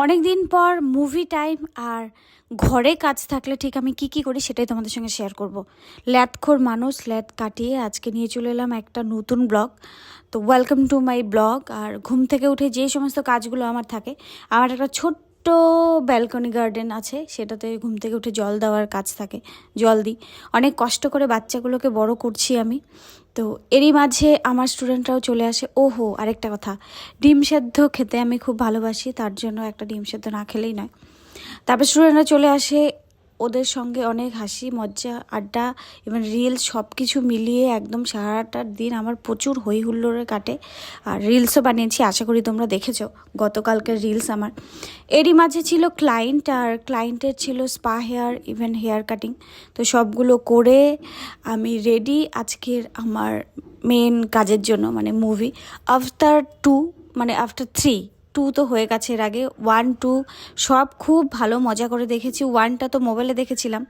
অনেক দিন পর মুভি টাইম আর ঘরে কাজ থাকলে ঠিক আমি কি করি সেটাই তোমাদের সঙ্গে শেয়ার করব। ল্যাদখোর মানুষ ল্যাদ কাটিয়ে আজকে নিয়ে চলে এলাম একটা নতুন ব্লগ। তো ওয়েলকাম টু মাই ব্লগ। আর ঘুম থেকে উঠে যে সমস্ত কাজগুলো আমার থাকে, আমার একটা ছোট্ট ব্যালকনি গার্ডেন আছে, সেটাতে ঘুম থেকে উঠে জল দেওয়ার কাজ থাকে, জল দিই। অনেক কষ্ট করে বাচ্চাগুলোকে বড় করছি আমি। তো এরই মাঝে আমার স্টুডেন্টরাও চলে আসে। ওহো, আরেকটা কথা, ডিম সেদ্ধ খেতে আমি খুব ভালোবাসি, তার জন্য একটা ডিম সেদ্ধ না খেলেই নয়। তারপর স্টুডেন্টরা চলে আসে, ওদের সঙ্গে অনেক হাসি মজ্জা আড্ডা এবং রিলস সব কিছু মিলিয়ে একদম সারাটার দিন আমার প্রচুর হই হুল্লোড়ে কাটে। আর রিলসও বানিয়েছি, আশা করি তোমরা দেখেছো গতকালকের রিলস আমার। এরই মাঝে ছিল ক্লায়েন্ট, আর ক্লায়েন্টের ছিল spa hair even hair cutting. তো সবগুলো করে আমি রেডি আজকের আমার মেন কাজের জন্য, মানে মুভি আফটার 2, মানে আফটার 3। 2 তো হয়ে গেছে, এর আগে 1, 2 সব খুব ভালো মজা করে দেখেছি। 1টা তো মোবাইলে দেখেছিলাম,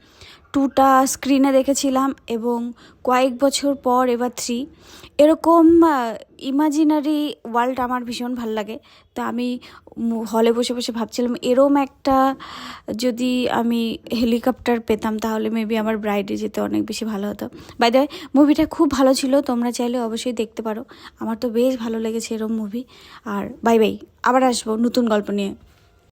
2টা স্ক্রিনে দেখেছিলাম, এবং কয়েক বছর পর এবার 3। এরকম ইমাজিনারি ওয়ার্ল্ড আমার ভীষণ ভাল লাগে। তো আমি হলে বসে বসে ভাবছিলাম এরম একটা যদি আমি হেলিকপ্টার পেতাম তাহলে মেবি আমার ব্রাইডে যেতে অনেক বেশি ভালো হতো। বাই দ্য ওয়ে, মুভিটা খুব ভালো ছিল, তোমরা চাইলে অবশ্যই দেখতে পারো। আমার তো বেশ ভালো লেগেছে এরম মুভি। আর বাই বাই, আবার আসবো নতুন গল্প নিয়ে।